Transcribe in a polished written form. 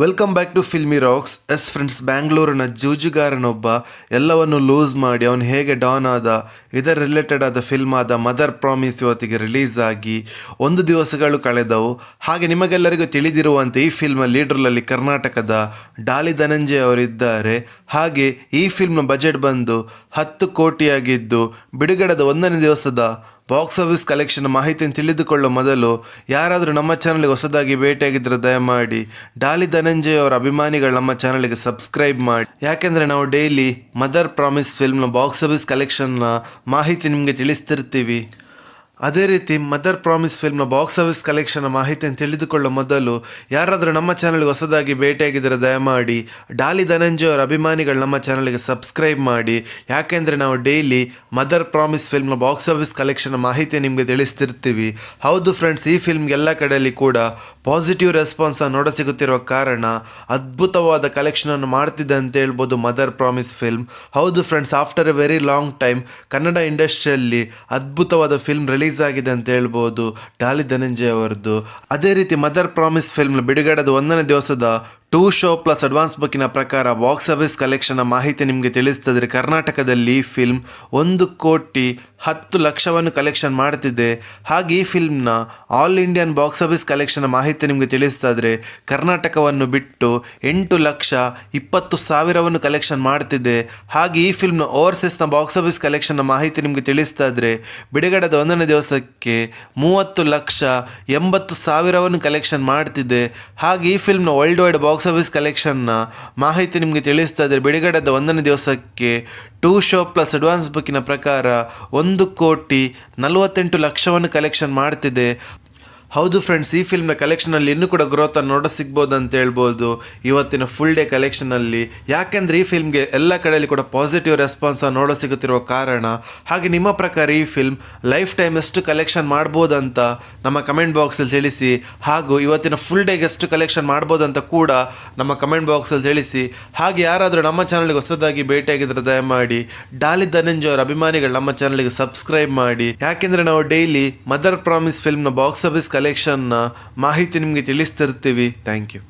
Welcome back to Filmy Rocks. Friends, ಬ್ಯಾಂಗ್ಳೂರಿನ ಜೂಜುಗಾರನೊಬ್ಬ ಎಲ್ಲವನ್ನು ಲೂಸ್ ಮಾಡಿ ಅವನು ಹೇಗೆ ಡಾನ್ ಆದ, ಇದರ ರಿಲೇಟೆಡ್ ಆದ ಫಿಲ್ಮ್ ಆದ ಮದರ್ ಪ್ರಾಮಿಸ್ ಇವತ್ತಿಗೆ ರಿಲೀಸ್ ಆಗಿ 1 ದಿವಸಗಳು ಕಳೆದವು. ಹಾಗೆ ನಿಮಗೆಲ್ಲರಿಗೂ ತಿಳಿದಿರುವಂತೆ ಈ ಫಿಲ್ಮ್ ಲೀಡ್ರಲ್ಲಿ ಕರ್ನಾಟಕದ ಡಾಲಿ ಧನಂಜಯ ಅವರಿದ್ದಾರೆ. ಹಾಗೆ ಈ ಫಿಲ್ಮ್ನ ಬಜೆಟ್ ಬಂದು 10 ಕೋಟಿಯಾಗಿದ್ದು ಬಿಡುಗಡೆದ 1ನೇ ದಿವಸದ ಬಾಕ್ಸ್ ಆಫೀಸ್ ಕಲೆಕ್ಷನ್ ಮಾಹಿತಿಯನ್ನು ತಿಳಿದುಕೊಳ್ಳೋ ಮೊದಲು ಯಾರಾದರೂ ನಮ್ಮ ಚಾನಲ್ಗೆ ಹೊಸದಾಗಿ ಭೇಟಿಯಾಗಿದ್ದರೆ ದಯಮಾಡಿ ಡಾಲಿ ಧನಂಜಯ ಅವರ ಅಭಿಮಾನಿಗಳು ನಮ್ಮ ಚಾನಲ್ಗೆ ಸಬ್ಸ್ಕ್ರೈಬ್ ಮಾಡಿ. ಯಾಕೆಂದರೆ ನಾವು ಡೈಲಿ ಮದರ್ ಪ್ರಾಮಿಸ್ ಫಿಲ್ಮ್ನ ಬಾಕ್ಸ್ ಆಫೀಸ್ ಕಲೆಕ್ಷನ್ನ ಮಾಹಿತಿ ನಿಮಗೆ ತಿಳಿಸ್ತಿರ್ತೀವಿ. ಅದೇ ರೀತಿ ಮದರ್ ಪ್ರಾಮಿಸ್ ಫಿಲ್ಮ್ನ ಬಾಕ್ಸ್ ಆಫೀಸ್ ಕಲೆಕ್ಷನ್ನ ಮಾಹಿತಿಯನ್ನು ತಿಳಿದುಕೊಳ್ಳೋ ಮೊದಲು ಯಾರಾದರೂ ನಮ್ಮ ಚಾನಲ್ಗೆ ಹೊಸದಾಗಿ ಭೇಟಿಯಾಗಿದ್ದರೆ ದಯಮಾಡಿ ಡಾಲಿ ಧನಂಜಯ ಅವರ ಅಭಿಮಾನಿಗಳು ನಮ್ಮ ಚಾನಲ್ಗೆ ಸಬ್ಸ್ಕ್ರೈಬ್ ಮಾಡಿ. ಯಾಕೆಂದರೆ ನಾವು ಡೈಲಿ ಮದರ್ ಪ್ರಾಮಿಸ್ ಫಿಲ್ಮ್ನ ಬಾಕ್ಸ್ ಆಫೀಸ್ ಕಲೆಕ್ಷನ್ನ ಮಾಹಿತಿ ನಿಮಗೆ ತಿಳಿಸ್ತಿರ್ತೀವಿ. ಹೌದು ಫ್ರೆಂಡ್ಸ್, ಈ ಫಿಲ್ಮ್ಗೆ ಎಲ್ಲ ಕಡೆಯಲ್ಲಿ ಕೂಡ ಪಾಸಿಟಿವ್ ರೆಸ್ಪಾನ್ಸ್ ನೋಡಸಿಗುತ್ತಿರುವ ಕಾರಣ ಅದ್ಭುತವಾದ ಕಲೆಕ್ಷನನ್ನು ಮಾಡ್ತಿದೆ ಅಂತ ಹೇಳ್ಬೋದು ಮದರ್ ಪ್ರಾಮಿಸ್ ಫಿಲ್ಮ್. ಹೌದು friends, after A very long time Kannada ಇಂಡಸ್ಟ್ರಿಯಲ್ಲಿ ಅದ್ಭುತವಾದ ಫಿಲ್ಮ್ ರಿಲೀಸ್ ಆಗಿದೆ ಅಂತ ಹೇಳ್ಬೋದು ಡಾಲಿ ಧನಂಜಯ ಅವರದ್ದು. ಅದೇ ರೀತಿ ಮದರ್ ಪ್ರಾಮಿಸ್ ಫಿಲ್ಮ್ ಬಿಡುಗಡೆದ 1ನೇ ದಿವಸದ 2 ಶೋ ಪ್ಲಸ್ ಅಡ್ವಾನ್ಸ್ ಬುಕ್ಕಿನ ಪ್ರಕಾರ ಬಾಕ್ಸ್ ಆಫೀಸ್ ಕಲೆಕ್ಷನ್ ಮಾಹಿತಿ ನಿಮಗೆ ತಿಳಿಸ್ತದೆ. ಕರ್ನಾಟಕದಲ್ಲಿ ಈ ಫಿಲ್ಮ್ 1,10,00,000 ಕಲೆಕ್ಷನ್ ಮಾಡ್ತಿದೆ. ಹಾಗೆ ಈ ಫಿಲ್ಮ್ನ all Indian box office collection ಮಾಹಿತಿ ನಿಮಗೆ ತಿಳಿಸ್ತಾದ್ರೆ ಕರ್ನಾಟಕವನ್ನು ಬಿಟ್ಟು 8,20,000 ಕಲೆಕ್ಷನ್ ಮಾಡ್ತಿದೆ. ಹಾಗೆ ಈ ಫಿಲ್ಮ್ನ ಓವರ್ಸೀಸ್ನ ಬಾಕ್ಸ್ ಆಫೀಸ್ ಕಲೆಕ್ಷನ್ ಮಾಹಿತಿ ನಿಮಗೆ ತಿಳಿಸ್ತಾದ್ರೆ ಬಿಡುಗಡೆದ 1ನೇ ದಿವಸಕ್ಕೆ 30,80,000 ಕಲೆಕ್ಷನ್ ಮಾಡ್ತಿದೆ. ಹಾಗೆ ಈ ಫಿಲ್ಮ್ನ ವರ್ಲ್ಡ್ ವೈಡ್ ಬಾಕ್ಸ್ ಆಫೀಸ್ ಕಲೆಕ್ಷನ್ನ ಮಾಹಿತಿ ನಿಮಗೆ ತಿಳಿಸ್ತಾ ಇದ್ದರೆ ಬಿಡುಗಡೆದ 1ನೇ ದಿವಸಕ್ಕೆ 2 ಶೋ ಪ್ಲಸ್ ಅಡ್ವಾನ್ಸ್ ಬುಕ್ಕಿನ ಪ್ರಕಾರ 1,48,00,000 ಕಲೆಕ್ಷನ್ ಮಾಡ್ತಿದೆ. ಹೌದು ಫ್ರೆಂಡ್ಸ್, ಈ ಫಿಲ್ಮ್ನ ಕಲೆಕ್ಷನಲ್ಲಿ ಇನ್ನೂ ಕೂಡ ಗ್ರೋತ್ ನೋಡ ಸಿಗ್ಬೋದು ಅಂತ ಹೇಳ್ಬೋದು ಇವತ್ತಿನ ಫುಲ್ ಡೇ ಕಲೆಕ್ಷನಲ್ಲಿ. ಯಾಕೆಂದರೆ ಈ ಫಿಲ್ಮ್ಗೆ ಎಲ್ಲ ಕಡೆಯಲ್ಲಿ ಕೂಡ ಪಾಸಿಟಿವ್ ರೆಸ್ಪಾನ್ಸ್ ನೋಡ ಸಿಗುತ್ತಿರುವ ಕಾರಣ. ಹಾಗೆ ನಿಮ್ಮ ಪ್ರಕಾರ ಈ ಫಿಲ್ಮ್ ಲೈಫ್ ಟೈಮ್ ಎಷ್ಟು ಕಲೆಕ್ಷನ್ ಮಾಡ್ಬೋದಂತ ನಮ್ಮ ಕಮೆಂಟ್ ಬಾಕ್ಸಲ್ಲಿ ತಿಳಿಸಿ. ಹಾಗೂ ಇವತ್ತಿನ ಫುಲ್ ಡೇಗೆ ಎಷ್ಟು ಕಲೆಕ್ಷನ್ ಮಾಡ್ಬೋದಂತ ಕೂಡ ನಮ್ಮ ಕಮೆಂಟ್ ಬಾಕ್ಸಲ್ಲಿ ತಿಳಿಸಿ. ಹಾಗೆ ಯಾರಾದರೂ ನಮ್ಮ ಚಾನಲ್ಗೆ ಹೊಸದಾಗಿ ಭೇಟಿಯಾಗಿದ್ದರೆ ದಯಮಾಡಿ ಡಾಲಿ ಧನಂಜಯ ಅವರ ಅಭಿಮಾನಿಗಳು ನಮ್ಮ ಚಾನಲ್ಗೆ ಸಬ್ಸ್ಕ್ರೈಬ್ ಮಾಡಿ. ಯಾಕೆಂದರೆ ನಾವು ಡೈಲಿ ಮದರ್ ಪ್ರಾಮಿಸ್ ಫಿಲ್ಮ್ನ ಬಾಕ್ಸ್ ಆಫೀಸ್ ಕಲೆಕ್ಷನ್ನ ಮಾಹಿತಿ ನಿಮಗೆ ತಿಳಿಸ್ತಿರ್ತೀವಿ. Thank you.